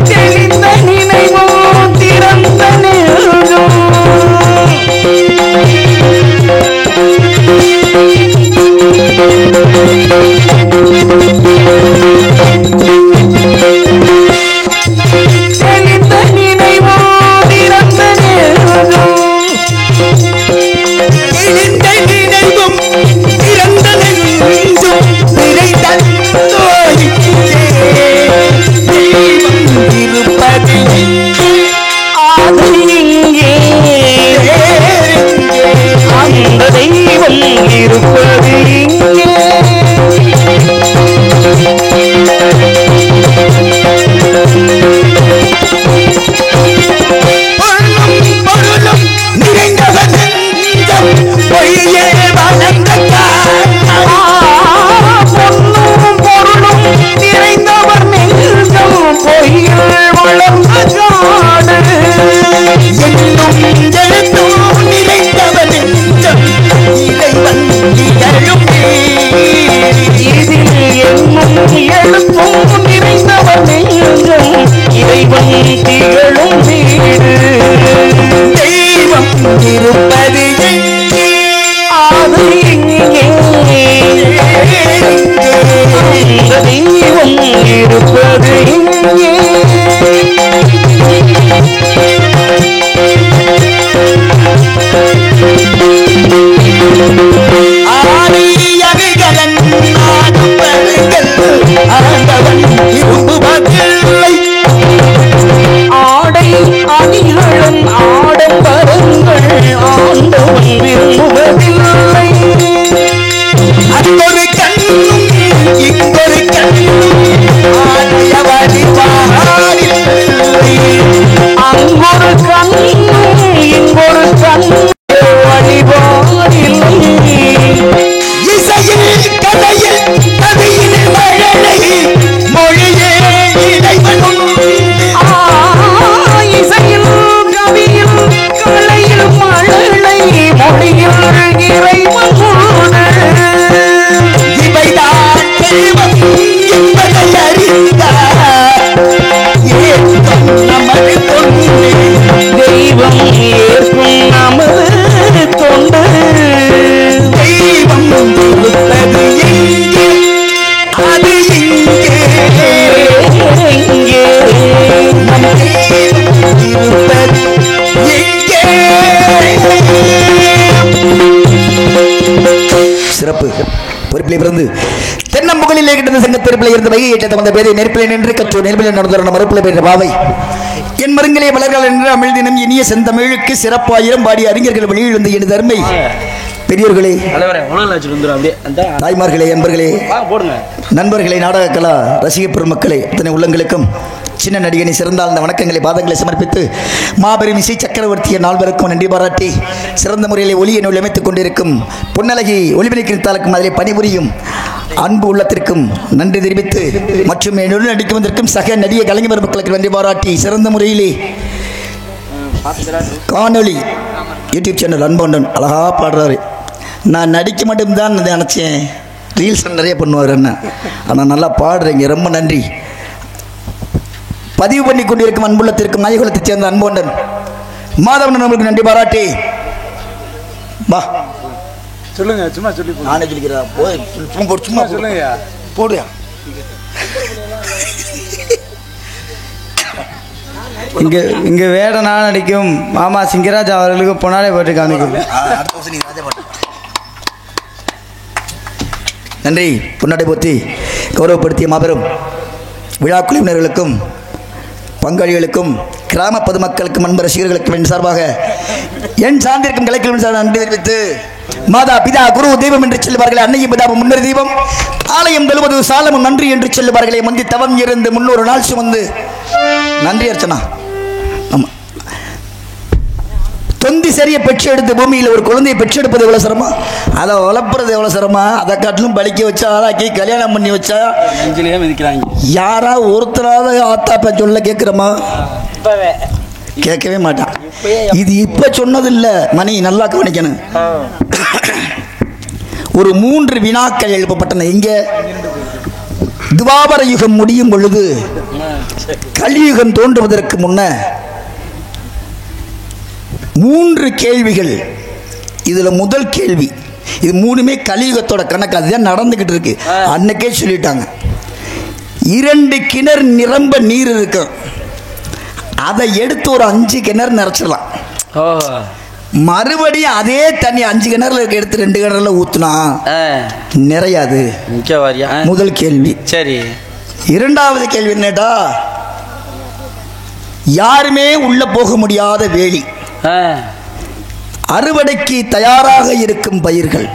தெளிந்த நினைவோ திறந்த நெஞ்சம் தெளிந்த நினைவோ திறந்த நெஞ்சம் இழிந்த நினைவும் திறந்த நெஞ்சும் நிறைந்தோய் தெய்வம் இருப்பது அது இங்கே அந்த தெய்வம் இருப்பது இங்கே பொருளும் நிறைந்தவர் நெஞ்சம் பொய்யே வளர்ந்தார் பொன்னும் பொருளும் நிறைந்தவர் நெஞ்சம் பொய்யில் வளர்ந்த காடு என்னும் எழுத்தும் நிறைந்தவர் நெஞ்சம் இறைவன் திகழும் இதில் என்னும் எழுத்தும் நிறைந்தவர் நெஞ்சம் இறைவன் திகழும் வீடு தெய்வம் இருப்பது எங்கே அது இங்கே அந்த தெய்வம் இருப்பது இங்கே ஆரியவிகளன் ஆடுபவர்கள் ஆண்டவன் விரும்புவதில்லை ஆடை அணிகளன் ஆடம்பரங்கள் ஆண்டவன் விரும்புவதில்லை அங்கொரு கண்ணும் இங்கொரு கண்ணும் ஆடியவடி பாரில்லை அங்கொரு கண்ணும் இங்கொரு கண்ணும் வழிபாடில்லை இசையில் கதையில் கதையில் மழலை மொழியே இறைவனும் இசையில் கவியில் கலையில் மழலை மொழியில் இறைவன் இவைதான் தெய்வம் என்பதை அறிந்தார் ஏற்கும் நமது தொண்டு தெய்வம் ஏற்கும் நமது தொண்டு தெய்வம் இருப்பது எங்கே அது இங்கே எங்கே நம் தெய்வம் இருப்பது எங்கே சிறப்பு பொறுப்பிலே பிறந்து தென்னம்புகளிலே கிடந்த சங்கத்திற்பிலே இருந்த வைகை ஏற்ற வந்த பேரை நெருப்பிலே நின்று கற்றோ நெருப்பிலே நடந்த மறுப்பிலே பெற்ற பாவை என் மருங்கிலே மலர்கள் என்று அமிழ்தினம் இனிய செந்தமிழுக்கு சிறப்பாயிரம் பாடி அறிஞர்கள் வெளியில் வந்து எனது அருமை பெரியோர்களே தாய்மார்களே என்பர்களே நண்பர்களே நாடக கலா ரசிக பெருமக்களே இத்தனை உள்ளங்களுக்கும் சின்ன நடிகனை சிறந்தால் அந்த வணக்கங்களை பாதங்களை சமர்ப்பித்து மாபெரும் இசை சக்கரவர்த்திய நால்வருக்கும் நன்றி பாராட்டி சிறந்த முறையில் ஒளியை நூல் அமைத்துக் கொண்டிருக்கும் பொன்னழகி ஒளிபெருக்கிருத்தாளுக்கும் அதிலே பணிபுரியும் அன்பு உள்ளத்திற்கும் நன்றி தெரிவித்து மற்றும் என்னுடன் நடிக்கும் வந்திருக்கும் சக நடிகை கலைஞர் மக்களுக்கு நன்றி பாராட்டி சிறந்த முறையிலே காணொளி யூடியூப் சேனல் அன்பொண்டன் அழகா பாடுறாரு. நான் நடிக்க மட்டும்தான் நினச்சேன், ரீல்ஸ் நிறைய பண்ணுவார் என்ன, ஆனால் நல்லா பாடுறீங்க, ரொம்ப நன்றி. பதிவு பண்ணி கொண்டிருக்கும் அன்புள்ளத்திற்கும் நாயகுலத்தைச் சேர்ந்த அன்பொண்டன் மாதவன் நம்மளுக்கு நன்றி பாராட்டி வா சொல்லுங்க. சும்மா சொல்லி நானே சொல்லிக்கிறேன். போய் சும்மா சொல்லுங்க. போடுயா. இங்க வேடனா நடிக்கும் மாமா சிங்கராஜ் அவர்களுக்கு பொன்னாடை போட்டு காமிக்கும். நன்றி. பொன்னாடை போற்றி கௌரவப்படுத்திய மாபெரும் விழா குழுவினர்களுக்கும் பங்காளிகளுக்கும் கிராம பொதுமக்களுக்கும் அன்பு ரசிகர்களுக்கும் என் சார்பாக என் சார்ந்திருக்கும் கலைக்குழுவின் சார் நன்றி தெரிவித்து மாதா பிதா குரு தெய்வம் என்று சொல்லுவார்களே, அன்னையும் பிதாவும் முன்னர் தெய்வம், ஆலயம் தழுவது சாலமும் நன்றி என்று சொல்லுவார்களே, முந்தி தவம் இருந்து 300 நாள் சுமந்து நன்றி அர்ச்சனா. ஆமாம், தொந்தி சரிய பெற்று எடுத்து பூமியில் ஒரு குழந்தையை பெற்றெடுப்பது எவ்வளோ சிரமம், அதை வளர்ப்புறது எவ்வளோ சிரமம், அதை காட்டிலும் பலிக்க வச்சா ஆளாக்கி கல்யாணம் பண்ணி வச்சா யாரா ஒருத்தராவது ஆத்தாப்ப சொல்ல கேட்குறோமா? கேட்கவே மாட்டான். இது இப்ப சொன்னது இல்லை மணி, நல்லா கவனிக்கணும். ஒரு 3 வினாக்கள் எழுப்பப்பட்டன. இங்கே துவாபர யுகம் முடியும் பொழுது கலியுகம் தோன்றுவதற்கு முன்ன 3 கேள்விகள். இதுல முதல் கேள்வி, இது 3மே கலியுகத்தோட கணக்கு, அதுதான் நடந்துகிட்டு இருக்கு. அன்னைக்கே சொல்லிட்டாங்க 2 கிணறு நிரம்ப நீர் இருக்கும், அதை எடுத்து ஒரு 5 கிணறு நிறைச்சிடலாம். மறுபடியும் அதே தண்ணி 5 கிணறுல இருக்க எடுத்து 2 கிணறுல ஊத்துனா நிறையாது. முதல் கேள்வி. சரி. இரண்டாவது கேள்வி என்னடா, யாருமே உள்ள போக முடியாத வேலி, அறுவடைக்கு தயாராக இருக்கும் பயிர்கள்.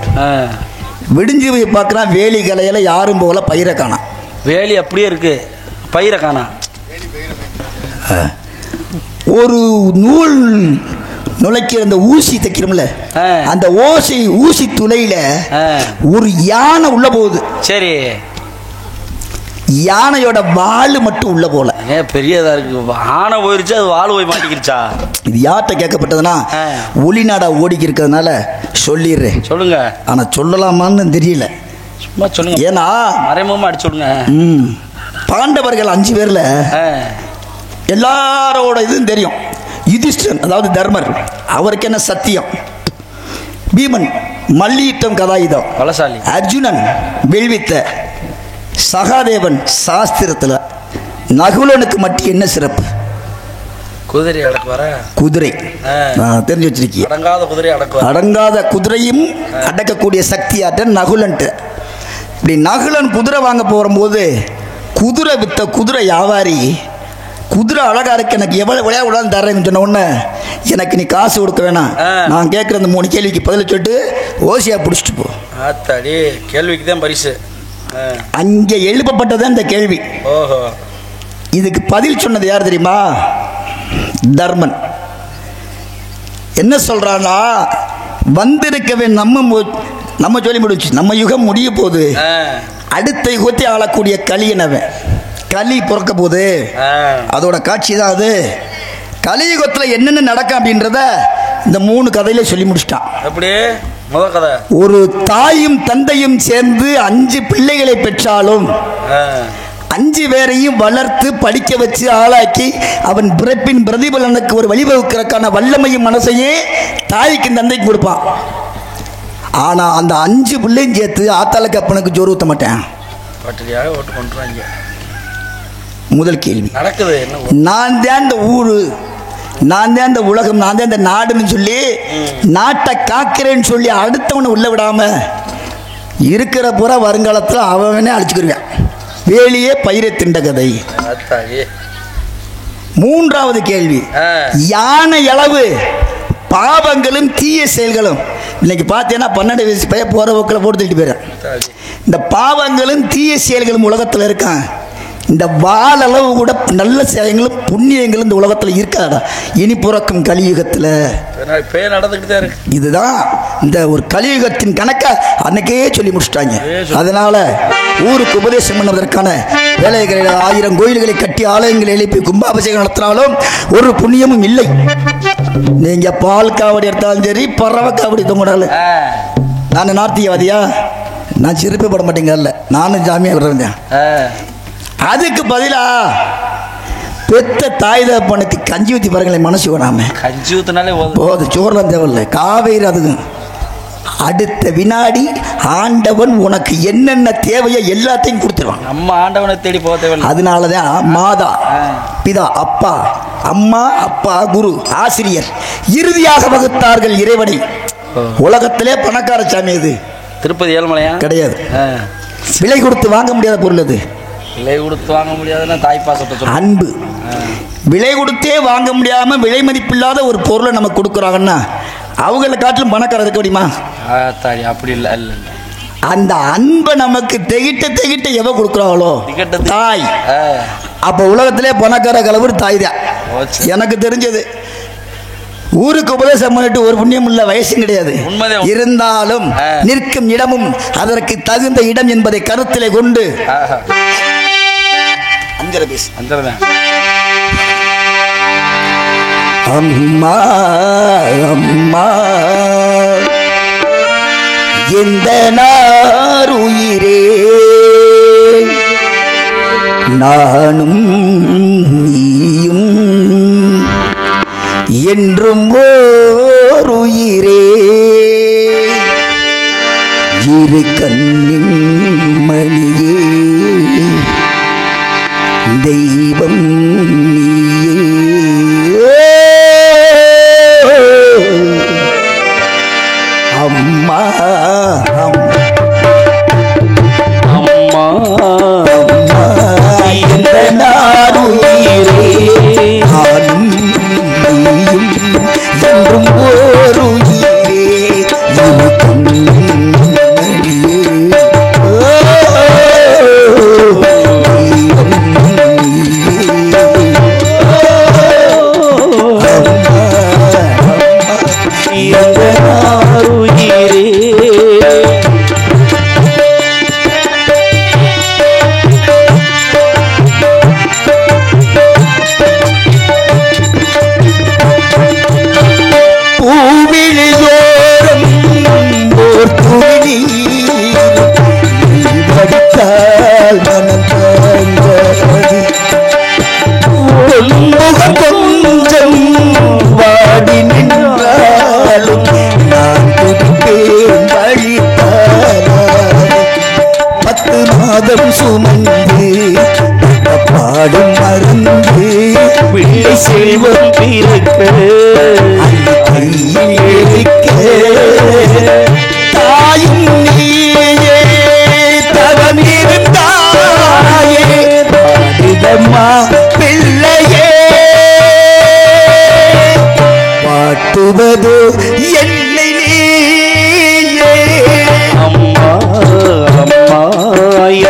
விடிஞ்சு போய் பார்க்கலாம், வேலி கலையில யாரும் போகல, பயிரை காணாம். வேலி அப்படியே இருக்கு, பயிரை காணாம். ஒரு நூல் நுழைக்கிற அந்த ஊசி தைக்கிறோம்ல, அந்த ஊசி துளையில ஒரு யானை உள்ள போகுது. சரி. யானையோட வால் மட்டும் உள்ள போல. பெரியதா இருக்கு. ஆனை போயிருச்சு, அது வால் போய் மாட்டிக்கிடுச்சா? இது யார்கிட்ட கேட்கப்பட்டதுன்னா ஒளிநாடா ஓடிக்கி இருக்கிறதுனால சொல்லிடுறேன். சொல்லுங்க. ஆனா சொல்லலாமான்னு தெரியல, சும்மா சொல்லுங்க. ஏன்னா மறைமுகமா அடிச்சு சொல்லுங்க. பாண்டவர்கள் 5 பேர்ல எல்லாரோட இதுவும் தெரியும். யுதிஷ்டன் அதாவது தர்மர், அவருக்கு என்ன சத்தியம், பீமன் மல்யுத்தம் கதாயுதம், பலசாலி, அர்ஜுனன் வில்வித்த, சகாதேவன் சாஸ்திரத்துல, நகுலனுக்கு மட்டும் என்ன சிறப்பு, குதிரை அடக்குவார. குதிரை தெரிஞ்சு வச்சிருக்கீங்க. அடங்காத குதிரையும் அடக்கக்கூடிய சக்தியாற்ற நகுலன்ட்டு. இப்படி நகுலன் குதிரை வாங்க போகும்போது குதிரை வித்த குதிரை வியாபாரி, குதிரை அழகா இருக்கு, எனக்கு எவ்வளவு விளையா விடாது தரேன்னு சொன்ன உடனே, எனக்கு நீ காசு கொடுக்க வேணாம், நான் கேட்குற அந்த 3 கேள்விக்கு பதில் சொல்லிட்டு ஓசியா பிடிச்சிட்டு போ. கேள்விக்கு தான் பரிசு. அங்கே எழுப்பப்பட்டதான் இந்த கேள்வி. ஓஹோ. இதுக்கு பதில் சொன்னது யார் தெரியுமா? தர்மன். என்ன சொல்றானா, வந்திருக்கவே நம்ம சொல்லி முடிச்சு, நம்ம யுகம் முடிய போகுது, அடுத்த யுகத்தை ஆளக்கூடிய கலியனவன், களி பிறக்க போகுது, அதோட காட்சி தான் அது. கலியுகத்தில் என்னென்ன நடக்கும் அப்படின்றத இந்த 3 கதையில சொல்லி முடிச்சிட்டான். அப்படியே முதல் கதை, ஒரு தாயும் தந்தையும் சேர்ந்து 5 பிள்ளைகளை பெற்றாலும் 5 பேரையும் வளர்த்து படிக்க வச்சு ஆளாக்கி அவன் பிறப்பின் பிரதிபலனுக்கு ஒரு வழிவகுக்கிறதுக்கான வல்லமையும் மனசையே தாய்க்கு தந்தைக்கு கொடுப்பான். ஆனா அந்த 5 பிள்ளையும் சேர்த்து ஆத்தாளுக்கு அப்பனுக்கு ஜோறு ஊற்ற மாட்டேன். முதல் கேள்வி நடக்குது. நான் தான் இந்த ஊரு, நான் தான் இந்த உலகம், நான் தான் இந்த நாடுன்னு சொல்லி நாட்டை காக்கிறேன்னு சொல்லி அடுத்தவனை உள்ள விடாம இருக்கிற புற வருங்காலத்தில் அவனே அழிச்சுக்கிருவேன். வேலியே பயிரை திண்ட கதை. மூன்றாவது கேள்வி, யானை அளவு பாவங்களும் தீய செயல்களும். இன்னைக்கு பார்த்தீங்கன்னா 12 வயசு பையன் போற போக்கில் போட்டு தள்ளிட்டு போயிடறேன். இந்த பாவங்களும் தீய செயல்களும் உலகத்தில் இருக்கான். இந்த வால் அளவு கூட நல்ல செயல்களும் புண்ணியங்களும் இந்த உலகத்தில் இருக்காதா? இனி பிறக்கும் கலியுகத்தில் நடந்துக்கிட்டே இருக்கு. இதுதான் இந்த ஒரு கலியுகத்தின் கணக்கை அன்னைக்கே சொல்லி முடிச்சிட்டாங்க. அதனால ஊருக்கு உபதேசம் பண்ணுவதற்கான வேலைகளை 1000 கோயில்களை கட்டி ஆலயங்களை எழுப்பி கும்பாபிஷேகம் நடத்தினாலும் ஒரு புண்ணியமும் இல்லை. நீங்க பால் காவடி எடுத்தாலும் சரி, பறவை காவடி தொங்கினாலும். நான் நார்த்தியவாதியா? நான் சிரிப்பு பட மாட்டேங்கல்ல, நானும் ஜாமியா விடுறேன். அதுக்கு பதிலா பெத்த தாய் தகப்பனுக்கு கஞ்சி ஊற்றி பாருங்களேன், மனசு வேணாம. கஞ்சி ஊத்தினாலே போது, சோறுலாம் தேவையில்லை, காவேரி. அதுக்கு அடுத்த வினாடி ஆண்டவன் உனக்கு என்னென்ன தேவையோ எல்லாத்தையும் கொடுத்துருவான். நம்ம ஆண்டவனை தேடி போக தேவையில்லை. அதனாலதான் மாதா பிதா அப்பா அம்மா அப்பா குரு ஆசிரியர் இறுதியாக வகுத்தார்கள் இறைவனை. உலகத்திலே பணக்கார சாமி இது திருப்பதி ஏழுமலையா? கிடையாது. விலை கொடுத்து வாங்க முடியாத பொருள் அது. விலை கொடுத்து வாங்க முடியாதுன்னா தாய்ப்பாசத்தை அன்பு. விலை கொடுத்தே வாங்க முடியாம விலை மதிப்பில்லாத ஒரு பொருளை நமக்கு கொடுக்குறாங்கன்னா அவங்கள காட்டிலும் பணக்காரர் இருக்க முடியுமா? அப்படி இல்லை. அந்த அன்பை நமக்கு திகிட்ட எவ கொடுக்குறாங்களோ தாய். அப்ப உலகத்திலே பணக்கார கலவர் தாய் தான் எனக்கு தெரிஞ்சது. ஊருக்கு உபதேசம் பண்ணிட்டு ஒரு புண்ணியம் உள்ள வயசும் கிடையாது. இருந்தாலும் நிற்கும் இடமும் அதற்கு தகுந்த இடம் என்பதை கருத்திலே கொண்டு அம்மா அம்மா எந்த நார் உயிரே நானும் நீயும் என்றும் ஓர் உயிரே இரு கண்ணின் மணியே தெய்வம் நீயே அம்மா அம்மா அம்மா என்ற நாடுயிரே நானும் நீயும் என்றும் ஓர் உயிரே இரு கண்ணின் மணியே கொஞ்சம் வாடி நின்றாலும் நான் துடிப்பேன் வழித்தாராய் 10 மாதம் சுமந்து பாடும் மறந்து பிள்ளை செல்வம் பிறக்க கையில் எடுக்க தாயும் நீயே தவமிருந்தாயே பாடுதம்மா பிள்ளையே பாட்டுவது என்னை நீயே அம்மா அம்மா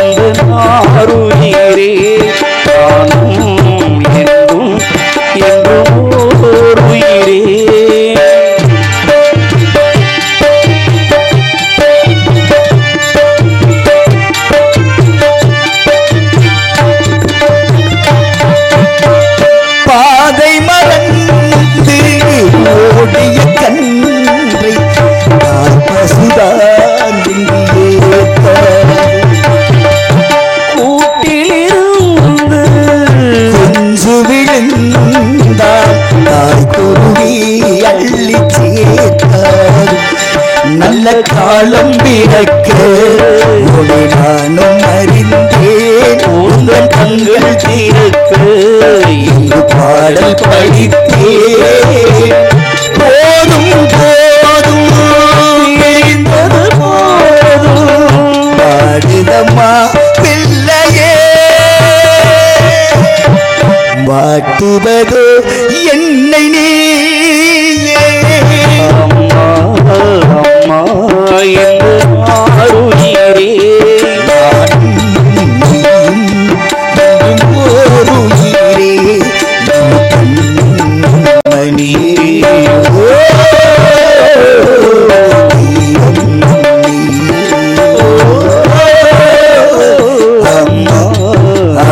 எந்த நாருயிரே நானும் என்றும் ஓர் உயிரே பாதை மறந்து ஓடிய கன்றை பசுதான் கூட்டிலிருந்து கொஞ்சு விழுந்தால் தாய் குருவி அள்ளி சேர்த்தார் நல்ல காலம் பிறக்க உன்னை நானும் அறிந்தேன் உங்கள் கண்கள் தீர்க்க இங்கு பாடல் படித்தேன் போதும் போதும் தெரிந்தது போதும் பாடுதம்மா பிள்ளையே வாட்டுவது என்னை நீயே அம்மா அம்மா எந்த நாருயிரே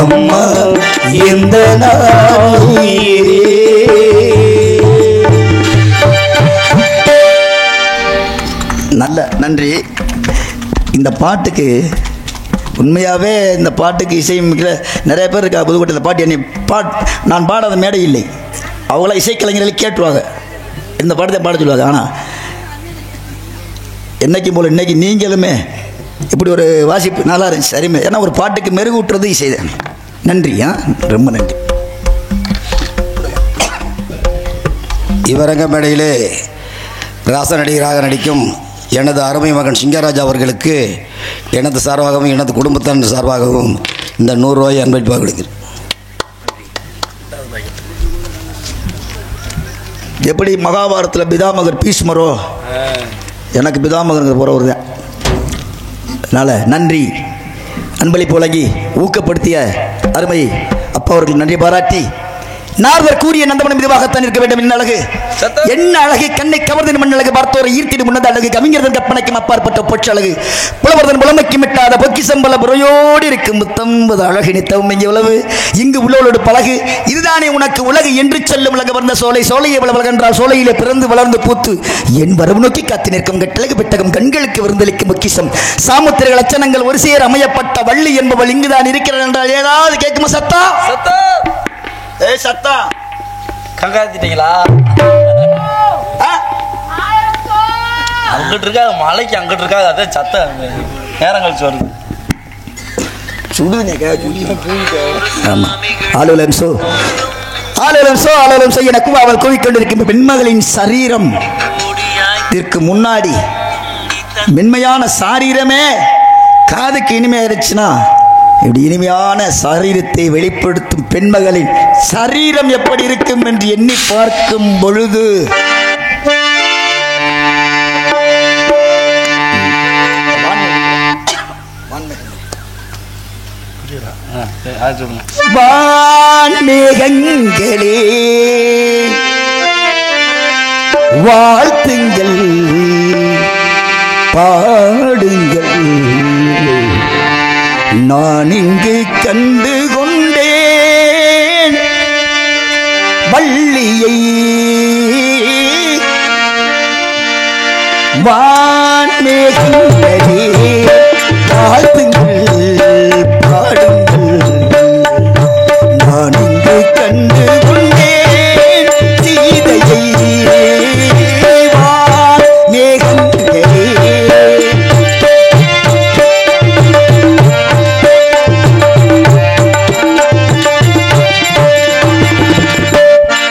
அம்மா எந்த நாளுயிரே நல்ல நன்றி. இந்த பாட்டுக்கு உண்மையாகவே இந்த பாட்டுக்கு இசையமைக்கிற நிறைய பேர் இருக்கா புதுக்கோட்டையில். பாட்டு என்னை நான் பாடாத மேடை இல்லை. அவங்கள இசைக்கலைஞர்களை கேட்டுருவாங்க, இந்த பாட்டத்தை பாட சொல்லுவாங்க. ஆனால் என்னைக்கும் போல் இன்னைக்கு நீங்களுமே இப்படி ஒரு வாசிப்பு நல்லா இருந்துச்சு, சரிமே. ஏன்னா ஒரு பாட்டுக்கு மெருகூட்டுறது இசைதான். நன்றி, ரொம்ப நன்றி. இவரங்க மேடையிலே ராச நடிகராக நடிக்கும் எனது அருமை மகன் சிங்கராஜா அவர்களுக்கு எனது சார்பாகவும் எனது குடும்பத்தின் சார்பாகவும் இந்த 100 ரூபாயை அன்பளிப்பாக கொடுக்கிறேன். எப்படி மகாபாரதத்தில் பிதாமகர் பீஷ்மரோ, எனக்கு பிதாமகர் போகிறவர் தான். அதனால் நன்றி. அன்பளிப்பு வழங்கி ஊக்கப்படுத்திய அருமை அப்பா அவர்கள் நன்றி பாராட்டி நாரதர் கூறிய நந்தவனம் இதுவாகத்தான் இருக்க வேண்டும். என்ன அழகு, என்ன அழகு, கண்ணை கவர்ந்த மண் அழகு, பார்த்தோரை ஈர்த்திடும் முன்னது அழகு, கவிஞர்தன் கற்பனைக்கும் அப்பாற்பட்ட பொற்ற அழகு, புலவர்தன் புலமைக்கும் எட்டாத பொக்கி சம்பள புறையோடு இருக்கும் முத்தம்பது அழகு நித்தவும் எவ்வளவு இங்கு உள்ளோடு பழகு. இதுதானே உனக்கு உலகு என்று சொல்லும் உலக வந்த சோலை, சோலையை வளவழகென்றால் சோலையிலே பிறந்து வளர்ந்து பூத்து என் வரவு நோக்கி காத்து நிற்கும் கட்டழகு பெட்டகம் கண்களுக்கு விருந்தளிக்கும் பொக்கிசம் சாமுத்திர லட்சணங்கள் ஒரு சேர் அமையப்பட்ட வள்ளி என்பவள் இங்குதான் இருக்கிறாள் என்றால் ஏதாவது கேட்குமா? சத்தா சத்தா சத்தா கங்காத்திட்டீங்களா? அங்கிட்டு இருக்காது மலைக்கு, அங்கிட்டு இருக்காது, அதே சத்தம் நேரம் கழிச்சு வருது. எனக்கு அவள் கூவிக்கொண்டிருக்கும் பெண்மகளின் சரீரம் முன்னாடி மென்மையான சாரீரமே காதுக்கு இனிமையாயிருச்சுன்னா இப்படி இனிமையான சரீரத்தை வெளிப்படுத்தும் பெண்மகளின் சரீரம் எப்படி இருக்கும் என்று எண்ணி பார்க்கும் பொழுது வான்மேகங்களே வாழ்த்துங்கள் பாடுங்கள், நான் இங்கு கண்டு கொண்டேன் வள்ளியை. வான்மேகங்களே வாழ்த்துங்கள் பாடுங்கள், நான் இங்கு கண்டு கொண்டேன் சீதையை. வான்மேகங்களே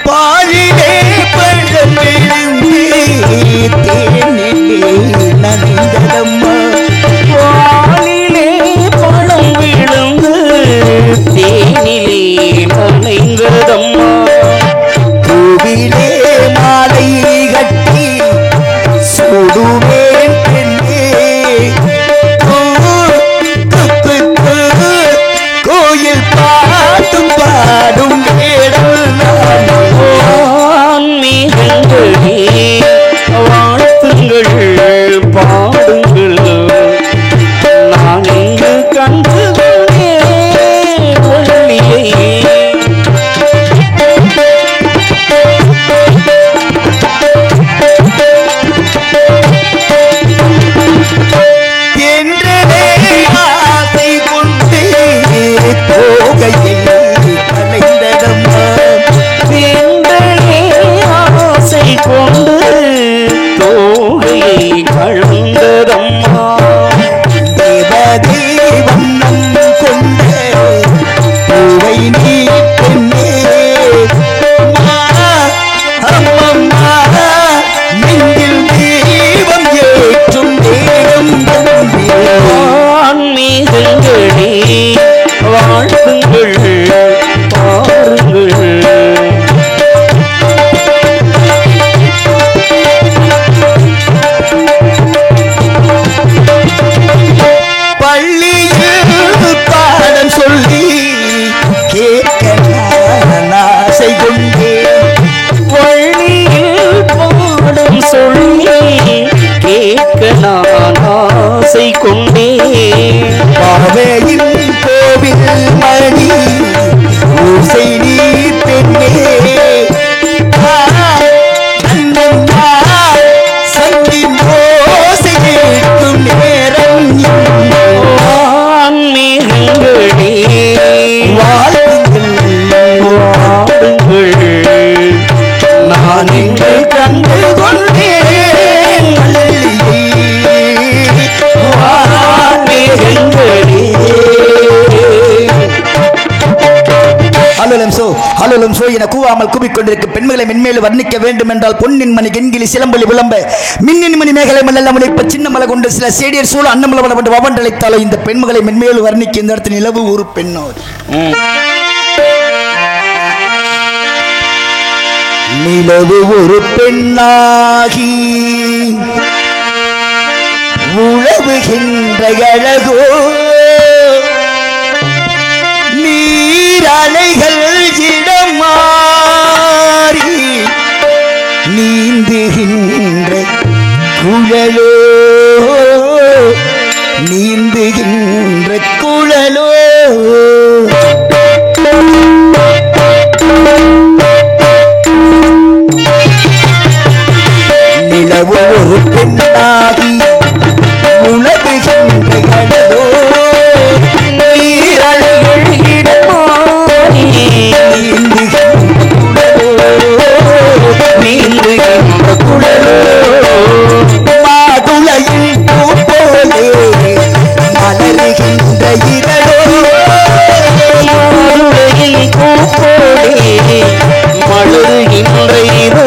பாழிலே பழம் விழுந்து தேனிலே நனைந்ததம்மா, பாலிலே பழம் விழுந்து தேனிலே நனைந்ததம்மா, பூவிலே மாலை கட்டி சுடுவேன் பெண்ணே, கோயில் பாட்டும் பாடும் ஆன்மீகங்களே வாழ்த்துங்கள் பாடுங்கள், நான் இங்கு கண்டு கொண்டேன் வள்ளியை. என்றே ஆசை கொண்டு போகையை கலைந்ததம்மா, வேண்டலே ஆசை கொண்டு தோகையை கழுந்ததம்மா, தேவதே வண்ணம் கொண்ட பூவை நீ பெண்ணே, அம்மம்மா நெஞ்சில் தீபம் ஏற்றும் நேரம் ஆன்மீகங்களே வாழ்த்துங்கள் பாருங்கள், பள்ளியில் பாடம் சொல்லி கேட்க நான் ஆசை கொண்டேன், வள்ளியில் பாடம் சொல்லி கேட்க நான் ஆசை கொண்டேன், பாவையின் கோவில் மணி ஓசை நீ பெண்ணே, சங்கின் ஓசை கேட்கும் நேரம் ஆன்மீகங்களே வாழ்த்துங்கள் பாடுங்கள், நான் இங்கு கண்டு கொண்டேன் வள்ளியை. ஆன்மீகங்களே. அலுவலம் சோ என கூவாமல் கூவிக்கொண்டிருக்கும் பெண்களை மென்மேலும் வர்ணிக்க வேண்டும் என்றால் பொன்னின் மணி கெண்கிலி சிலம்பலி விளம்ப மின்னின் மணி மேகலை மல்ல முளைப்ப சின்ன மலை கொண்டு சில சேடியர் சூழ அன்னமலை வந்து வவண்டழைத்தாலோ இந்த பெண்களை மென்மேலும் வர்ணிக்க இந்த இடத்துல நிலவு ஒரு பெண்ணோ நிலவு ஒரு பெண்ணாகி உழவுகின்ற அழகோ நீரலைகள் இடமா குழலோ நிலவு ஒரு பெண்ணாகி உலகுகின்ற கடலோ மாதுளையில் பூ போலே மலருகின்ற இரளோ மலருகின்ற இரளோ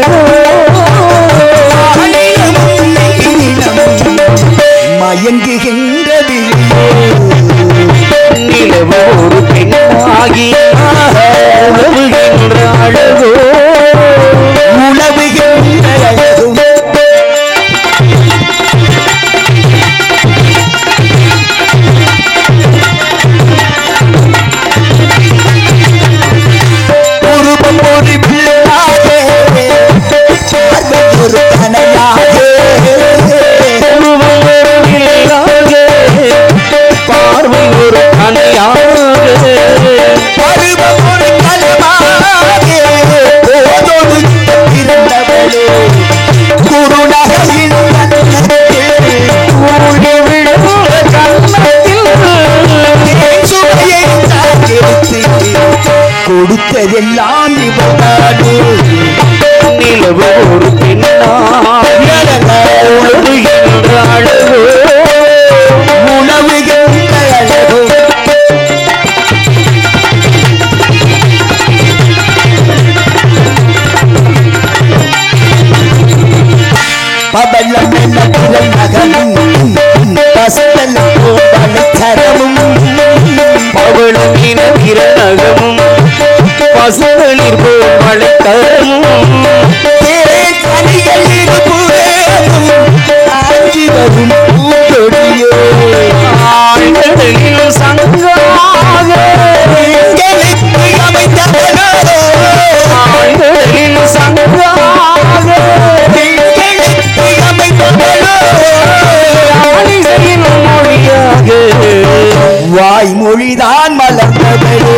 மயங்குகின்றது நிலவு ஒரு பெண்ணாகி உழவுகின்ற அழகோ உழவுகின்ற அழகும் உருவம் ஒரு பிள்ளையாக ஒரு கனையாக பார்வை ஒரு கனையாக பருவம் ஒரு கனமாக போதோடு இருந்தவளே குருநகையில் ஊழி விழுந்த கண்ணத்தில் சுவையை சாதித்து கொடுத்ததெல்லாம் இவனாடு நிலவு ஒரு பெண்ணாக உழவுகின்ற அழகோ உணவுகின்ற அழகும் பபலம் என திரை நகமும் பசல் போடலும் பவளும் இனகிரகமும் பசுகளில் போல் மழைத்தரமும் தேசனிகள் இருபுறமும் ஆஞ்சி வரும் பூங்கொடியோ ஆழ்கடலில் சங்காக எங்களுக்கு அமைந்தவனோ ஆழ்கடலில் சங்காக எங்களுக்கு அமைந்தவனோ ஆணிகளின் மொழியாக வாய்மொழிதான் மலர்ந்தவளோ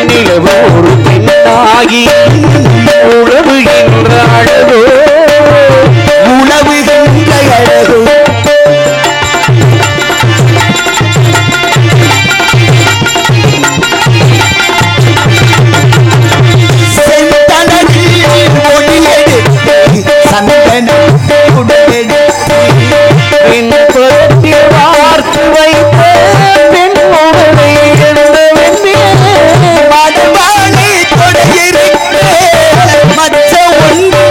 நிலவு ஒரு பெண்ணாகி உழவுகின்ற அழகோ உணவுகின்ற அழகோ செந்தனத்தில் மொழியெடுத்து சந்தனம் குடலெடுத்து பின்புறத்தில் வார்த்து வைத்த பெண்ணோடனை எழுந்த மனவாளை தொடையிருக்க மற்ற ஒன்று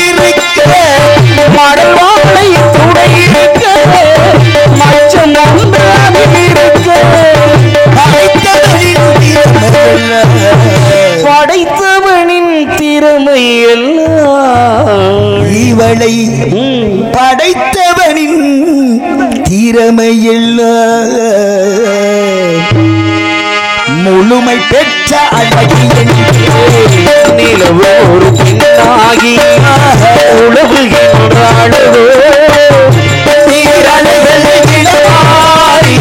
இருக்க மடல்வாளை துடையிருக்க மச்சம் ஒன்று அதிலிருக்க படைத்தவனின் திறமை எல்லாம் இவளை படைத்தவனின் திறமையில் முழுமை பெற்ற அழகியன் நிலவு ஒரு பெண்ணாகி உழவுகின்ற அழகோ நீரலைகளை இளமாறி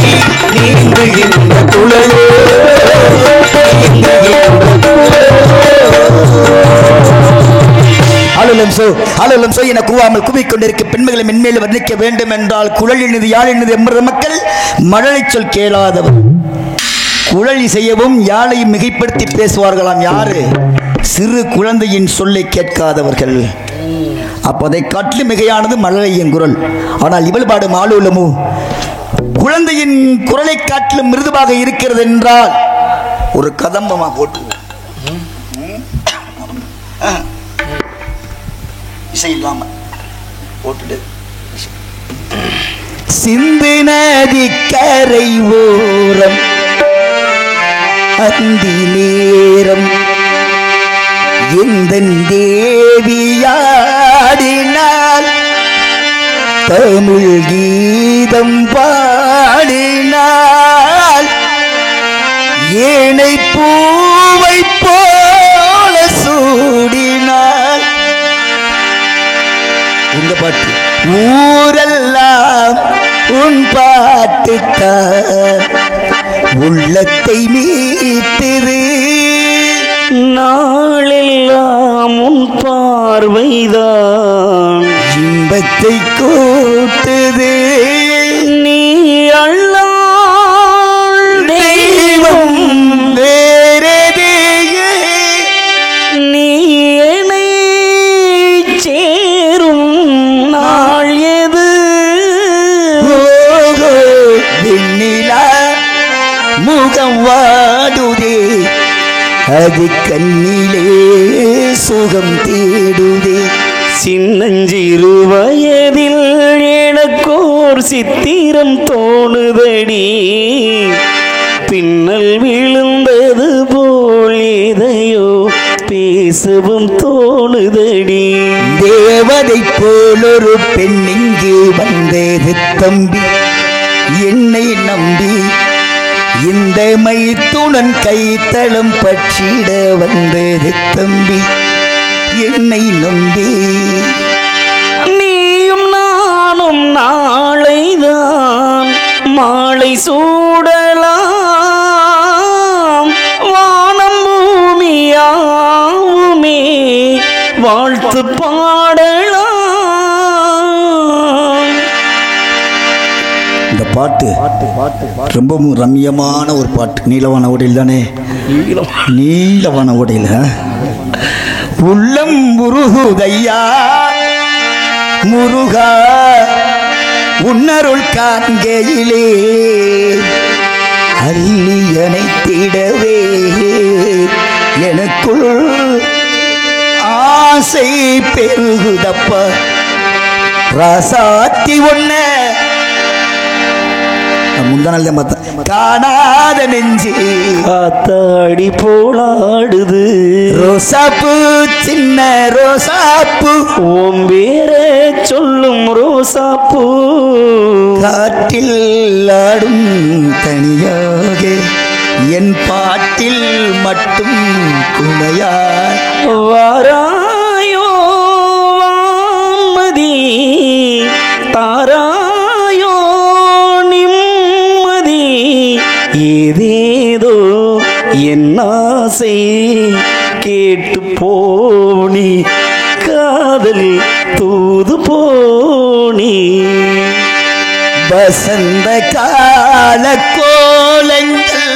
நீந்துகின்ற குழலோ அலுவலம் சோ என கூவாமல் கூவிக்கொண்டிருக்க பெண்களை மென்மேலும் வர்ணிக்க வேண்டும் என்றால் குழலினது யாழினது எம்பது மக்கள் மழலை சொல் கேளாதவர் குழலி செய்யவும் யாழையும் மிகைப்படுத்தி பேசுவார்களாம். யாரு? சிறு குழந்தையின் சொல்லை கேட்காதவர்கள். அப்போதை காட்டிலும் மிகையானது மழலையின் குரல். ஆனால் இவள் பாடும் ஆளுலமோ குழந்தையின் குரலை காட்டிலும் மிருதுவாக இருக்கிறது என்றால் ஒரு கதம்பமா போட்டு இசை இல்லாம போட்டுட்டு சிந்து நதி கரை ஓரம் அந்தி நேரம் எந்த தேவியாடினாள் தமிழ் கீதம் பாடினாள் ஏனை பூவை போல சூடினாள். இந்த பாட்டு ஊரெல்லாம் உன் பாட்டுத்தான் உள்ளத்தை மீட்டது. நாளெல்லாம் உன் பார்வைதான் இன்பத்தை கூட்டுது. நீ அல்லால் தெய்வம் வேறெது நீ என்னை சேரும் நாள் எது? வெண்ணிலா முகம் வாடுதே அது கண்ணிலே சுகம் தேடுதே. சின்னஞ்சிறு வயதில் எனக்கோர் சித்திரம் தோணுதடி, பின்னல் விழுந்தது போல் எதையோ பேசவும் தோணுதடி. தேவதை போலொரு பெண் இங்கே வந்தது தம்பி, என்னை நம்பி இந்த மைத்துடன் கைத்தளம் பற்றிட வந்தது தம்பி, என்னை நம்பி. நீயும் நானும் நாளைதான் மாலை சூடலாம், வானம் பூமியாவுமே வாழ்த்து பாடலாம். இந்த பாட்டு ரொம்பவும் ரம்யமான ஒரு பாட்டு. நீலவான ஓடையில் தானே, நீலவான ஓடையில் உள்ளம் முருகுதையா முருகா உன்னருள் காண்கையிலே அள்ளி அணைத்திடவே எனக்குள் ஆசை பெருகுதப்பா ராசாத்தி ஒன்ன முந்தானால் தான் பார்த்தேன். காணாத நெஞ்சு காத்தாடி போலாடுது ரோசாப்பு சின்ன ரோசாப்பு ஓம் வேற சொல்லும் ரோசாப்பூ காற்றில் ஆடும் தனியாக என் பாட்டில் மட்டும் துணையாய் வாராயோ வான்மதி தாராயோ நிம்மதி ஏதேதோ என் ஆசை கேட்டு போனி காதல் தூது போனி வசந்த கால கோலங்கள்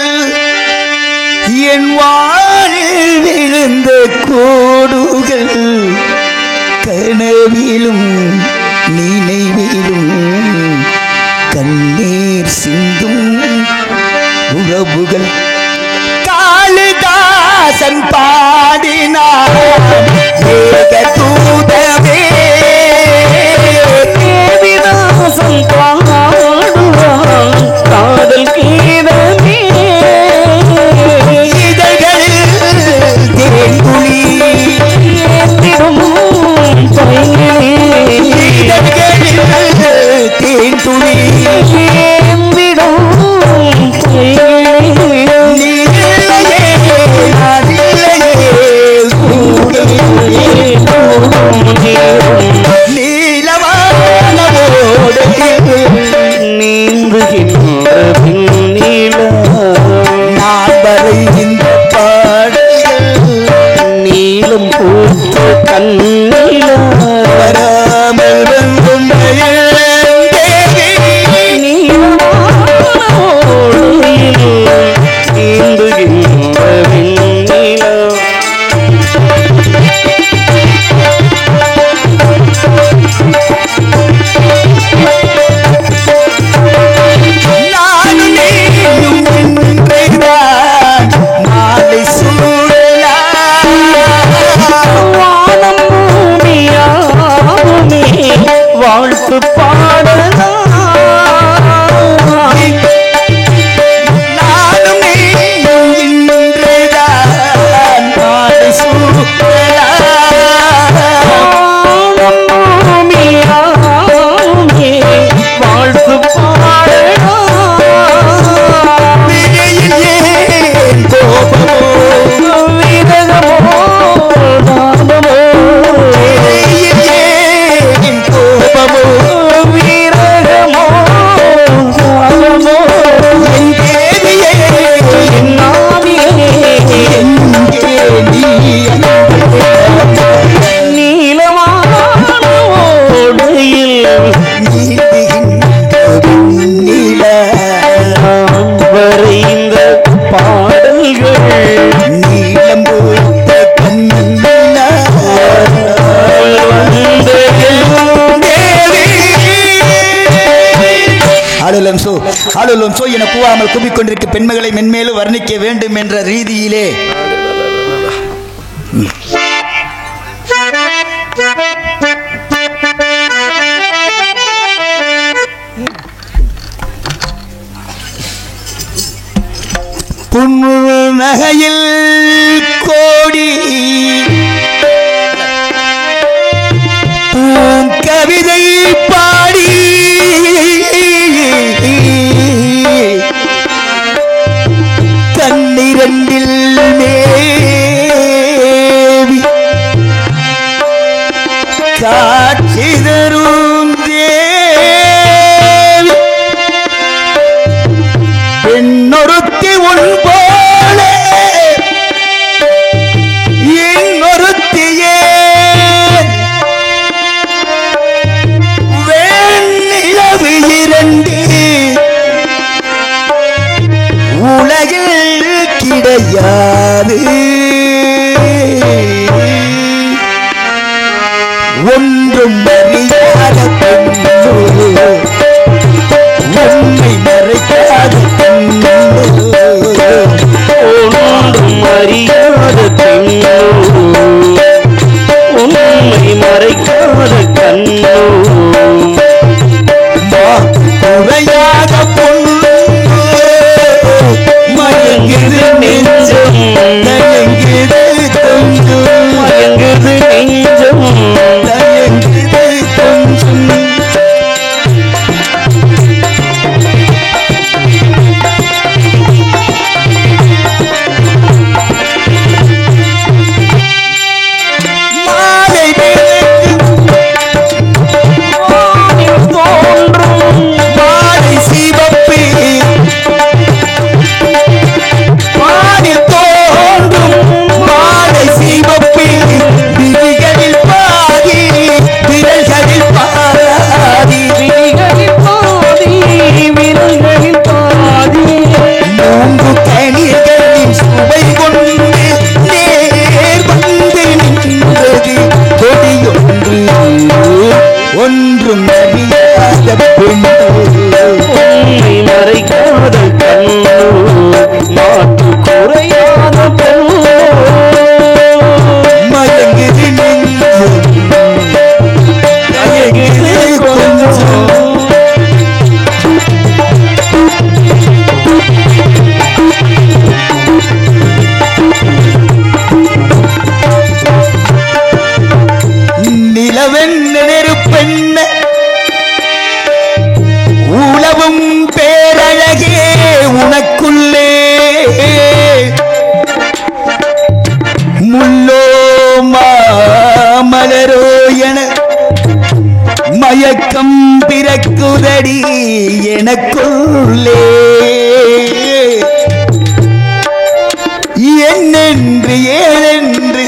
என் வாழில் விழுந்த கோடுகள் கனவிலும் நினைவிலும் கண்ணீர் சிந்தும் உறவுகள் காளிதாசன் பாடினார் தூதவே தேவிதாசன் பாடுவான் காதல் கீதமே இதழ்களில் தேன்துளி ஏந்திடும் இதழ்களில் தேன்துளி ஏந்திடும் நீந்துகின்ற ஆளுலும் சோ என கூவாமல் கூவிக்கொண்டிருக்க பெண்மகளை மென்மேலும் வர்ணிக்க வேண்டும் என்ற ரீதியிலே நகையில் கோடி கவிதை பாடி கண்ணிரண்டில் மேவி காட்சி தரும் தேவி பெண்ணொருத்தி உன் போல இன்னொருத்தியே வெண்ணிலவு இரண்டு உலகில் கிடையாது ஒன்றும் அறியாத பெண்ணோ உண்மை மறைக்காத பெண்ணோ ஒன்றும் அறியாத பெண்ணோ உண்மை மறைக்காத கண்ணோ குறையாத பொண்ணு மயங்குது நெஞ்சம் தயங்குது கொஞ்சம் மயங்குது நெஞ்சம் தயங்குது கொஞ்சம் மாலை தோன்றும் மாலை சிவப்பு மாலை தோன்றும் மாலை சிவப்பு விழிகளில் பாதி விரல்களில் பாதி விழிகளில் பாதி விரல்களில் பாதி மூன்று கனிகளின் சுவை கொண்டு நேர் வந்து நின்றது கொடியொன்று ஒன்றும் அறியாத பெண்ணோ உண்மை மறைக்காத கண்ணோ மாற்று குறையாத பெண்ணோ மயங்குது நெஞ்சம் தயங்குது கொஞ்சம் நிலவென்ன நெருப்பென்ன உலவும் பேரழகே உனக்குள்ளே முள்ளோ மாமலரோ என மயக்கம் பிறக்குதடி எனக்குள்ளே என்னென்று ஏனென்று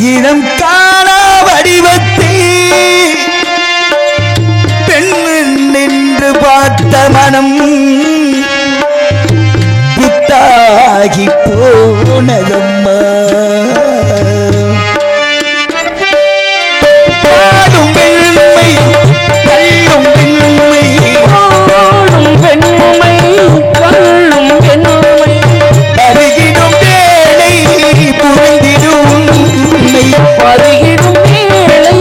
இனம் காணா வடிவத்தை பெண் நின்று பார்த்த மனம் புத்தாகி போனதம்மா பாடும் வெண்மை கள்ளும் வெண்மை ஆடும் பெண்மை கள்ளும் பெண்மை அருகிடும் வேளை புரிந்திடும் உண்மை பருகிடும் வேளை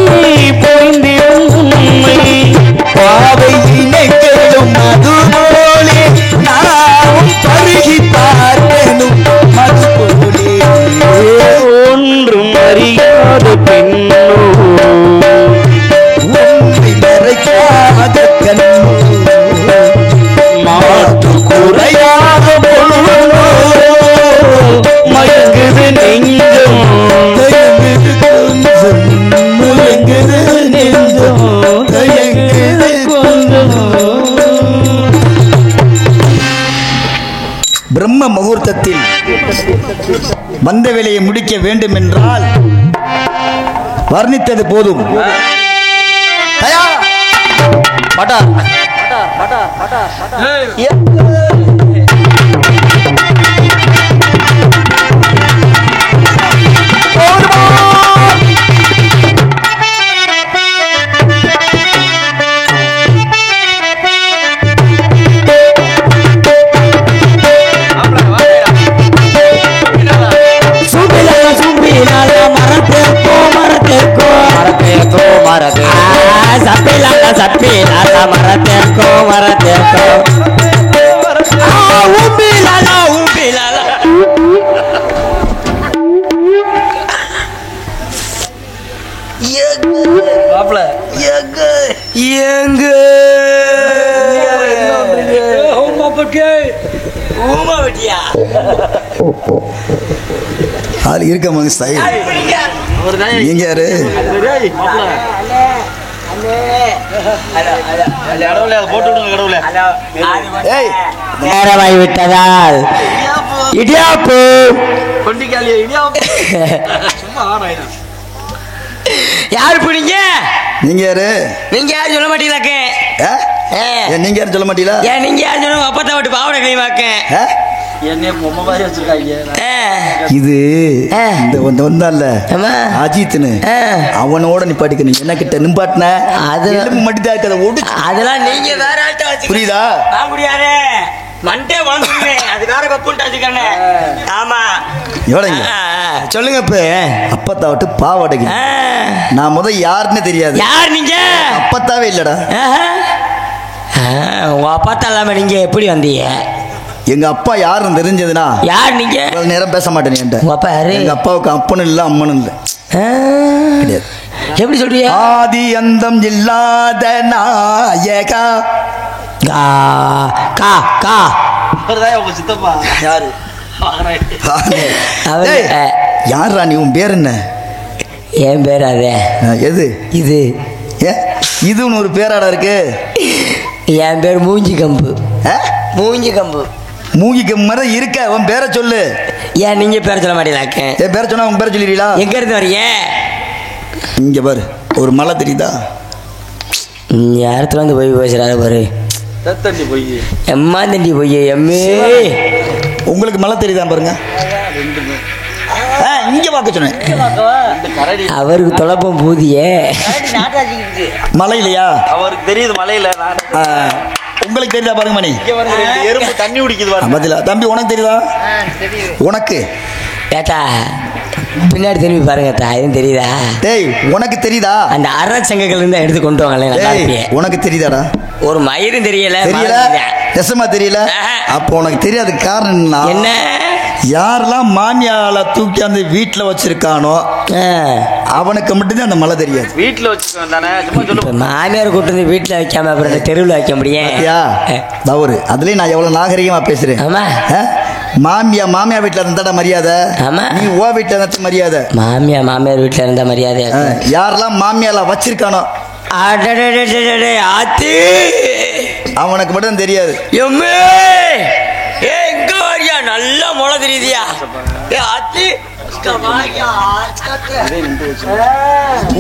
பொய்ந்திடும் உண்மை பாவை இணைகளும் அதுபோலே நாமும் பருகி பார்த்தனும் மதுபோலே ஒன்றும் அறியாத பெண்ணோ உண்மை மறைக்காத கண்ணோ மாற்று குறையாத பொண்ணோ மயங்குது நெஞ்சம் தயங்குது கொஞ்சம் முயங்குது நெஞ்சம் தயங்குது பிரம்ம முகூர்த்தத்தில் வந்த வேலையை முடிக்க வேண்டும் என்றால் வர்ணித்தது போதும். தயார். பட்டா. ஊமா வெட்டியா அது இருக்க மனுஷன் நீங்க யாரு? ஏய், நேரமாகி விட்டதால் இடியாப்பு யாரு பிடிங்க? நீங்க யாரு? நீங்க யாரும் சொல்ல மாட்டீங்களாக்கே? ஆ? ஏன் நீங்க யாரும் சொல்ல மாட்டீங்களா? ஏன் நீங்க யாரும் சொல்லுங்க? அப்பத்தான் விட்டு பாவடை கைவாக்க ஆ? என்னைய பொம்மை மாதிரி வச்சிருக்காங்க. இது இந்த வந்தால ஆமா. அஜித்னு அவனோட நிப்பாட்டிக்கணும். என்ன கிட்ட நிப்பாட்டின அது மட்டும் தான் இருக்கதை ஒடு. அதெல்லாம் நீங்க வேற ஆள்கிட்ட வச்சு புரியுதா? முடியாது மண்டே வாங்குறேன். அது வேற கப்புன்ட்டு வச்சுக்கண்ணே. ஆமா எவ்வளோங்க சொல்லுங்க. இப்ப அப்பத்தா விட்டு பாவாடைக்கு நான் யாருன்னு தெரியாது. யார் நீங்க? அப்பத்தாவே இல்லடா. உங்க அப்பா இல்லாம நீங்க எப்படி வந்தீங்க? எங்க அப்பா யாருன்னு தெரிஞ்சதுன்னா யார் நீங்க? இவ்வளவு நேரம் பேச மாட்டேன் என்கிட்ட. உங்க அப்பா யாரு? எங்க அப்பாவுக்கு அப்பனும் இல்ல அம்மனும் இல்ல. கிடையாது. எப்படி சொல்றீங்க? ஆதி அந்தம் இல்லாத நாயகா. கா கா கா உங்க சித்தப்பா யாரு? அவரு- ஏய், யார்ரா நீ? உன் பேர் என்ன? என் பேர் அதே. எது இது ஏ இதுன்னு ஒரு பேராடா இருக்கு. என் பேர் மூஞ்சி கம்பு. ஆ? மூஞ்சி கம்பு மூங்கிக்கு மாதிரி இருக்க. உன் பேரை சொல்லு. ஏன் நீங்க பேர சொல்ல மாட்டீங்களாக்க? என் பேரை சொன்னா உன் பேரை சொல்லிடுறீங்களா? எங்க இருந்து வரீங்க? இங்க பாரு, ஒரு மலை தெரியுதா? யாரத்துல வந்து போய் பேசுறாரு பாரு. தண்ணி போய் எம்மா தண்டி போய் எம்மே. உங்களுக்கு மலை தெரியுதா பாருங்க. இங்க பார்க்க சொன்னேன். அவருக்கு தொலைப்பம் பூதியே. மலை இல்லையா? அவருக்கு தெரியுது மலையில. உங்களுக்கு தெரியுதா பாருங்க மணி. எறும்பு தண்ணி குடிக்குது. பதிலா தம்பி உனக்கு தெரியுதா? உனக்கு ஏட்டா பின்னாடி திரும்பி பாருங்க. எதுவும் தெரியுதா? டேய் உனக்கு தெரியுதா? அந்த அரசங்கங்கள் இருந்தா எடுத்து கொண்டு வாங்களே. நல்லா இருப்பியே. உனக்கு தெரியுதாடா? ஒரு மயிரும் தெரியல. தெரியல. நெசமா தெரியல. அப்போ உனக்கு தெரியாது. காரணம் என்ன? யாரெல்லாம் மாமியால தூக்கி அந்த வீட்டுல வச்சிருக்கானோ அவனுக்கு மட்டும்தான் அந்த மலை தெரியாது. வீட்டுல வச்சுக்கோ தானே. சும்மா சொல்லு. மாமியார் கூட்டு வந்து வீட்டுல வைக்காம அப்புறம் தெருவில் வைக்க முடியும். தவறு. அதுலயும் நான் எவ்வளவு நாகரிகமா பேசுறேன். ஆமா. மாமியா வீட்டுல இருந்தா மரியாதை. ஆமா. நீ ஓ வீட்டுல இருந்தா மரியாதை. மாமியார் வீட்டுல இருந்த மரியாதை. யாரெல்லாம் மாமியால வச்சிருக்கானோ ஆத்தி அவனுக்கு மட்டும் தெரியாது. எங்க வரியா? நல்லா முளை தெரியுதியா? ஆத்தி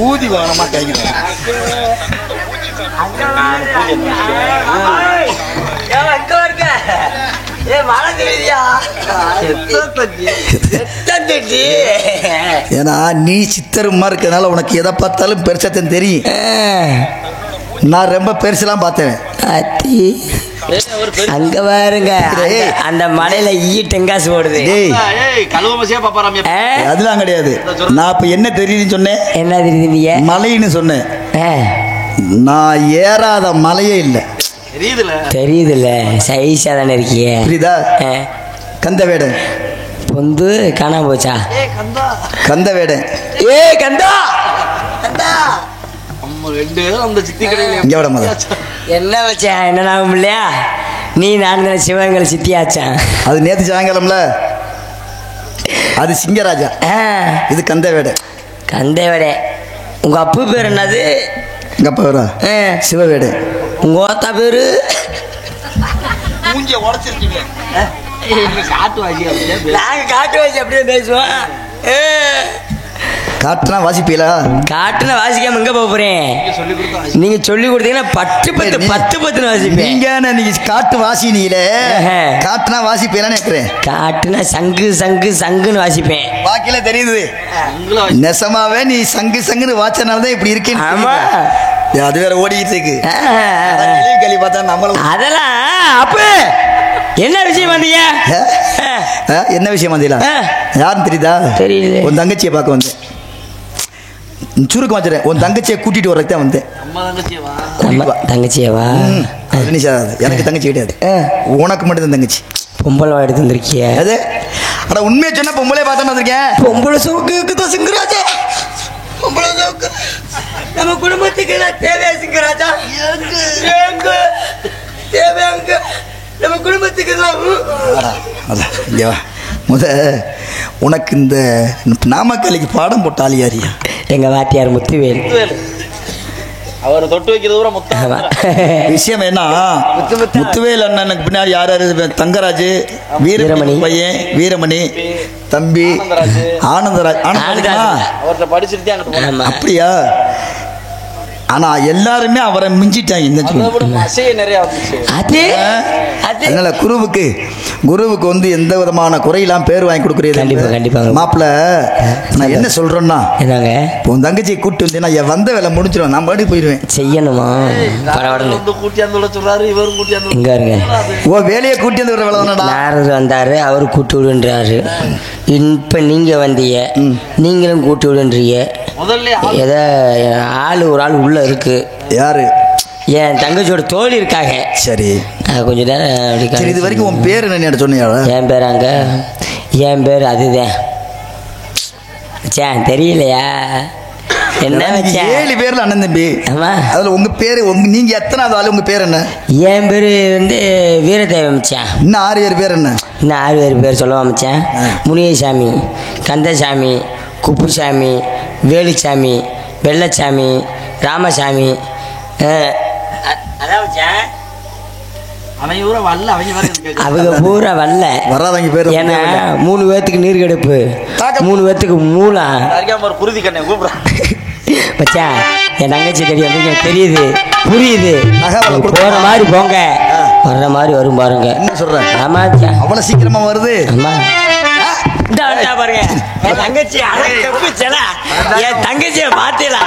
ஊதி வானமா கைங்க. ஏன்னா நீ சித்தருமா இருக்கனால உனக்கு எதை பார்த்தாலும் பெருசத்தன் தெரியும். நான் ரொம்ப பெருசெல்லாம் பார்த்தேன். அங்க பாருங்க அந்த மலையில டெங்காசு ஓடுது. அதெல்லாம் கிடையாது. நான் இப்ப என்ன தெரியுதுன்னு சொன்னேன். என்ன தெரியுது? மலைன்னு சொன்னேன். நான் ஏறாத மலையே இல்லை. தெரியுதுல்ல. சைஸா தானே இருக்கிய. புரியுதா? கந்தவேடன் பொந்து காணாம போச்சா? கந்தவேடன். கந்தா இங்க விட மத என்ன வச்சேன்? என்ன ஆகும் இல்லையா? நீ நான் சிவகங்கை சித்தியாச்சான். அது நேத்து சாயங்காலம்ல. அது சிங்கராஜா. இது கந்தவேடன். கந்தவேடே. உங்க அப்பு பேர் என்னது? எங்க அப்பா பேரா சிவவேடன். உங்க ஓத்தா பேரு? நாங்க காட்டு வாசி அப்படியே பேசுவோம். காட்டுனா வாசிப்பீங்களா? காட்டுனா வாசிக்காம எங்க போறேன்? நீங்க சொல்லி கொடுத்தீங்கன்னா பத்து பத்து பத்து பத்துன்னு வாசிப்பேன். நீங்க காட்டு வாசினீங்களே. காட்டுனா வாசிப்பீங்களான்னு கேட்கிறேன். காட்டுனா சங்கு சங்கு சங்குன்னு வாசிப்பேன். வாக்கில தெரியுது. நெசமாவே நீ சங்கு சங்குன்னு வாச்சனாலதான் இப்படி இருக்கேன். ஆமா. அது வேற ஓடிக்கிட்டு இருக்கு. கேள்வி பார்த்தா நம்மளும் அதெல்லாம் அப்ப என்ன விஷயம் வந்தீங்க? என்ன விஷயம் வந்தீங்களா? யாருன்னு தெரியுதா? தெரியல. உன் தங்கச்சியை பார்க்க வந்தேன். சுருக்கம் வச்சுறேன். உன் தங்கச்சியை கூட்டிட்டு வரக்கு தான் வந்தேன். தங்கச்சியவா? எனக்கு தங்கச்சி கிடையாது. உனக்கு மட்டும் தான் தங்கச்சி. பொம்பளை எடுத்து வந்திருக்கிய? அது அட உண்மையை சொன்னா பொம்பளை பார்த்தா வந்திருக்கேன். பொம்பளை சோக்கு தான் சிங்கராஜா. பொம்பளை சோக்கு நம்ம குடும்பத்துக்கு தேவையா சிங்கராஜா? தேவையாங்க நம்ம குடும்பத்துக்கு அதான் இங்க வா. உனக்கு இந்த நாமக்கலைக்கு பாடம் போட்டாலே யாரியா? எங்க வாத்தியார் முத்துவேல். அவர் தொட்டு வைக்கிறது கூட ஆமா. விஷயம் என்ன, முத்துவேல் அண்ணனுக்கு பின்னாடி யார் யாரு? தங்கராஜ், வீரமணி பையன், வீரமணி தம்பி, ஆனந்தராஜ். அவர்கிட்ட படிச்சுட்டு அங்கிட்டு ஆமா. அப்படியா? ஆனா எல்லாருமே அவரை மிஞ்சிட்டாங்க. இந்த நிறைய வந்துச்சு. அதனால குருவுக்கு வந்து எந்த விதமான குறையெல்லாம் பேர் வாங்கி கொடுக்குறது. கண்டிப்பா கண்டிப்பா மாப்பிள்ள, நான் என்ன சொல்றேன்னா, என்னங்க உன் தங்கச்சியை கூப்பிட்டு வந்தேன்னா என் வந்த வேலை முடிச்சிடும், நான் பாடி போயிடுவேன். செய்யணுமா? பரவாயில்ல. கூட்டியாந்து சொல்றாரு, இவரும் கூட்டியாந்து இங்க இருங்க. ஓ வேலையை கூட்டி வந்து விட வேலை தானடா. நாரது வந்தாரு, அவரு கூட்டு விடுன்றாரு. இப்ப நீங்க வந்தீங்க, நீங்களும் கூட்டு விடுன்றீங்க. முதல்ல ஏதோ ஒரு ஆள் உள்ள இருக்கு. யாரு? என் தங்கச்சியோட தோழி இருக்காங்க. சரி, கொஞ்ச நேரம் அப்படி சரி. இது வரைக்கும் உன் பேர் என்ன சொன்னியா? என் பேராங்க, என் பேர் அதுதான். தெரியலையா? என்ன வச்சேன்? 7 பேர்ல அண்ணன் தம்பி. ஆமா. அதுல உங்க பேரு, நீங்க எத்தனாவது ஆளு? உங்க பேர் என்ன? என் பேரு வந்து வீரதேவன் மச்சான். இன்னும் 6 பேர் பேர் என்ன? இன்னும் 6 பேர் பேர் சொல்லுவா மச்சான். முனியசாமி, கந்தசாமி, குப்புசாமி, வேலுச்சாமி, வெள்ளச்சாமி, ராமசாமி. அவங்க பூரா வரல. வராதவங்க பேர் ஏன்னா 3 பேர்த்துக்கு நீர் கெடுப்பு, 3 பேர்த்துக்கு மூலம் குருதி கண்ணை கூப்பிடுறேன். மச்சான். என் தங்கச்சி தெரியும், தெரியுது, புரியுது. போற மாதிரி போங்க, வர்ற மாதிரி வரும் பாருங்க. என்ன சொல்றேன்? ஆமா அவ்வளவு சீக்கிரமா வருது. ஆமா. பாருங்க என் தங்கச்சி, என் தங்கச்சியை பார்த்தீங்களா?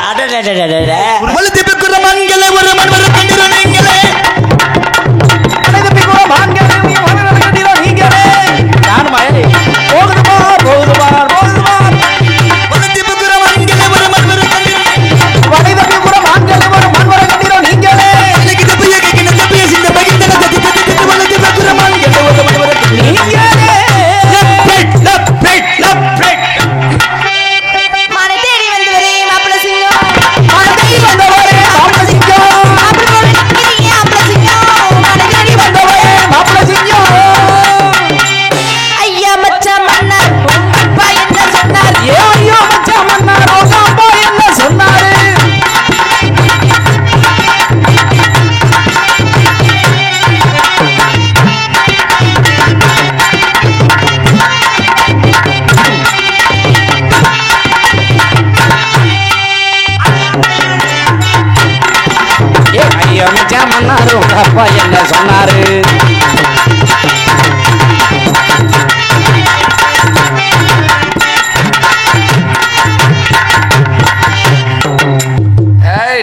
அப்பா என்ன சொன்னாரு?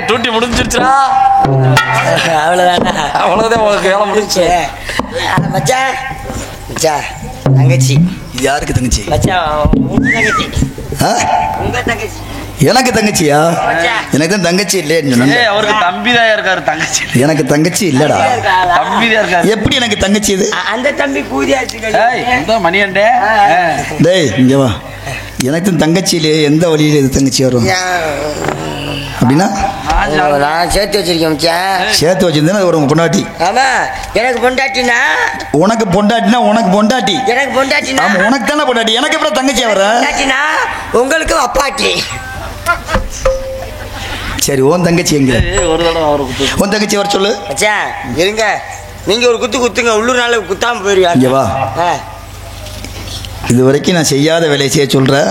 டூட்டி முடிஞ்சிருச்சா? அவ்வளவுதானா? அவ்வளவுதான், உங்களுக்கு வேலை முடிஞ்சு. மச்சான், மச்சான் தங்கச்சி. யாருக்கு தங்கச்சி? மச்சான் உங்க தங்கச்சி. உங்க தங்கச்சி. எனக்கு தங்கச்சியா? எனக்கு தான் தங்கச்சி இல்லைன்னு சொன்னேன். அவருக்கு தம்பி தான் இருக்காரு, தங்கச்சி. எனக்கு தங்கச்சி இல்லடா. தம்பி தான் இருக்காரு. எப்படி எனக்கு தங்கச்சி? இது அந்த தம்பி கூதியாச்சு மணியண்டே. டேய் இங்க வா. எனக்கு தான் தங்கச்சி இல்லையே, எந்த வழியில இது தங்கச்சி வரும் அப்படின்னா? நான் சேர்த்து வச்சிருக்கேன் மச்சான். சேர்த்து வச்சிருந்தேன். அது ஒரு பொண்டாட்டி. ஆமா, எனக்கு பொண்டாட்டினா. உனக்கு பொண்டாட்டினா உனக்கு பொண்டாட்டி. எனக்கு பொண்டாட்டினா. ஆமா, உனக்கு தானே பொண்டாட்டி. எனக்கு எப்படி தங்கச்சியா வர? பொண்டாட்டினா உங்களுக்கு அப்பாட்டி. சரி, உன் தங்கச்சி எங்க? ஒரு தடவை அவருக்கு உன் தங்கச்சி வர சொல்லு. மச்சான் இருங்க, நீங்க ஒரு குத்துங்க, உள்ளூர் நாள் குத்தாம இங்க போயிருவீங்க. வா. இது வரைக்கும் நான் செய்யாத வேலையை செய்ய சொல்றேன்.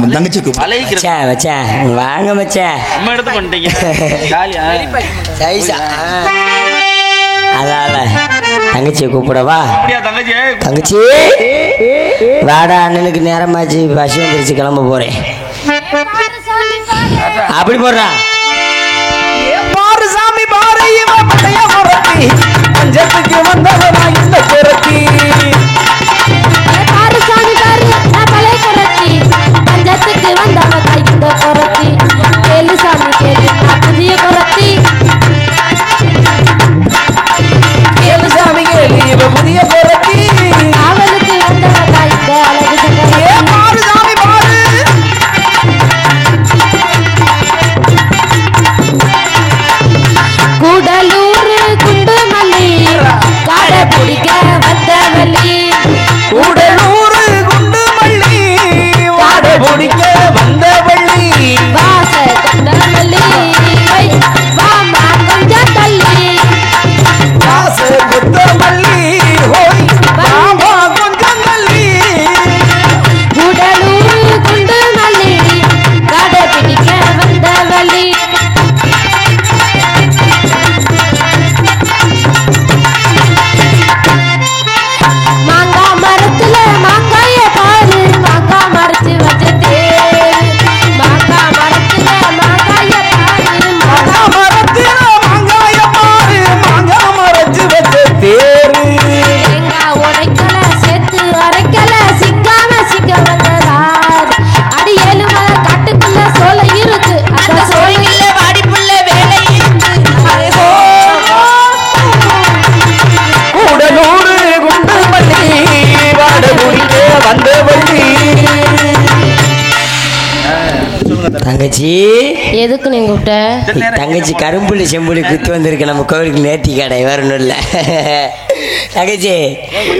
உன் தங்கச்சிக்கு மச்சான் வாங்க மச்சான். நம்ம எடுத்து பண்ணிட்டீங்க. அதால தங்கச்சியை கூப்பிடவா? தங்கச்சி, தங்கச்சி வாடா, அண்ணனுக்கு நேரமாச்சு, பசி வந்துருச்சு, கிளம்ப போறேன். அப்படி போடுறான். பாரு சாமி பாரு, இவன் படைய புரட்டி பஞ்சத்துக்கு வந்தவனா இந்த புரட்டி. பாரு சாமி பாரு, நான் பழைய புரட்டி பஞ்சத்துக்கு வந்தவனா இந்த புரட்டி. கேளு சாமி கேளு, நான் புதிய புரட்டி. கேளு சாமி கேளு, இவன் புதிய புரட்டி. அவளுக்கு வந்தவனா இந்த அழகு சங்கரி. பாரு சாமி பாரு. கூடலூர் குண்டுமல்லி காடை பிடிக்க தங்கச்சி எதுக்கு நீ கூப்பிட்ட? தங்கச்சி கரும்புள்ளி செம்புள்ளி குத்து வந்திருக்கு நம்ம கோவிலுக்கு நேர்த்தி கடை வேற ஒன்றும் இல்லை. தங்கச்சி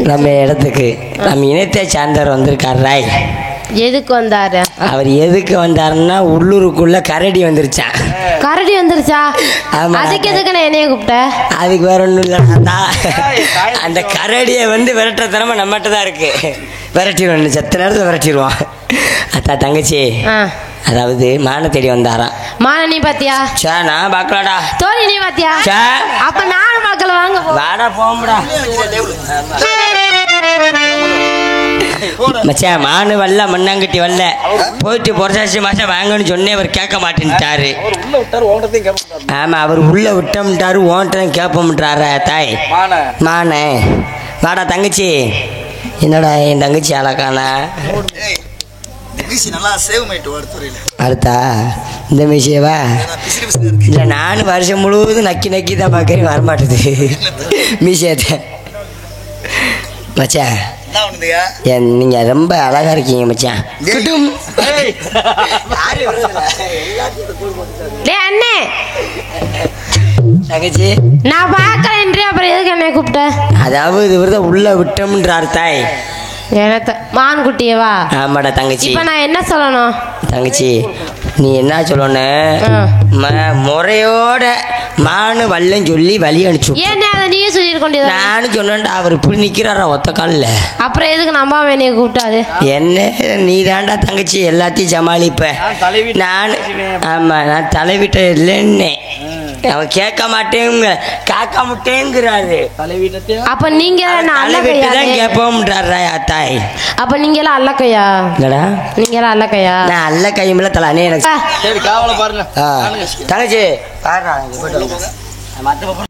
நம்ம இடத்துக்கு நம்ம இனத்தை சார்ந்தவர் வந்திருக்கார் ராய். எதுக்கு வந்தாரு? அவர் எதுக்கு வந்தாருன்னா உள்ளூருக்குள்ள கரடி வந்துருச்சான். கரடி வந்துருச்சா? ஆமா. அதுக்கு எதுக்கு நான் என்னைய கூப்பிட்ட? அதுக்கு வேற ஒன்றும் இல்லை. அந்த கரடியை வந்து விரட்டுற திறமை நம்மகிட்ட தான் இருக்கு. விரட்டிடுவோம், செத்த நேரத்தில் விரட்டிடுவோம். அத்தா தங்கச்சி அதாவது மான தேடி வந்தாராம். மான நீ பாத்தியா? சே நான் பார்க்கலாடா. தோழி நீ பாத்தியா? சே அப்ப நானும் பார்க்கல. வாங்க வாடா போம்டா. மச்சான் மானு வரல மண்ணாங்கட்டி வரல போயிட்டு புரட்டாசி மாசம் வாங்கன்னு சொன்னே அவர் கேட்க மாட்டேன்ட்டாரு. ஆமா அவர் உள்ள விட்டோம்ட்டாரு. ஓன்ட்டும் கேட்போம்ட்டாரா தாய் மானே. வாடா தங்கச்சி. என்னடா என் தங்கச்சி அழகானா அடுத்தா இந்த மீசியவா இல்லை நானும் வருஷம் முழுவதும் நக்கி நக்கி தான் பார்க்குறேன் வரமாட்டுது மீசியத்தை. மச்சான் நீங்க ரொம்ப அழகா இருக்கீங்க மச்சான். அண்ணே தங்கச்சி நான் பார்க்கறேன். அப்புறம் எதுக்கு என்ன கூப்பிட்ட? அதாவது இவர்தான் உள்ள விட்டோம்ன்றார் தாய். எனக்கு மான்குட்டியவா? ஆமாடா தங்கச்சி. இப்ப நான் என்ன சொல்லணும்? தங்கச்சி நீ என்ன சொல்லணும் முறையோட மானு வல்லம் சொல்லி வழி அனுப்பிச்சு. ஏன் அதை நீயே சொல்லிருக்கோண்டியது? நானும் சொன்னேன்டா. அவர் இப்படி நிக்கிறாரா ஒத்த காலில். அப்புறம் எதுக்கு நம்ப என்னைய கூப்பிட்டாரு? என்ன நீ தாண்டா தங்கச்சி எல்லாத்தையும் சமாளிப்ப. நான் ஆமா நான் தலைவிட்ட இல்லைன்னு அவன் கேட்க மாட்டேங்க காக்க மாட்டேங்கிறாரு. அப்ப நீங்க தலைவிட்டுதான் கேட்போம்ன்றாரா தாய். அப்ப நீங்க எல்லாம் அல்லக்கையா? இல்லடா நீங்க எல்லாம் அல்லக்கையா? நான் அல்ல கையுமில்ல தலானே எனக்கு. சரி காவலை பாருங்க தங்கச்சி பாரு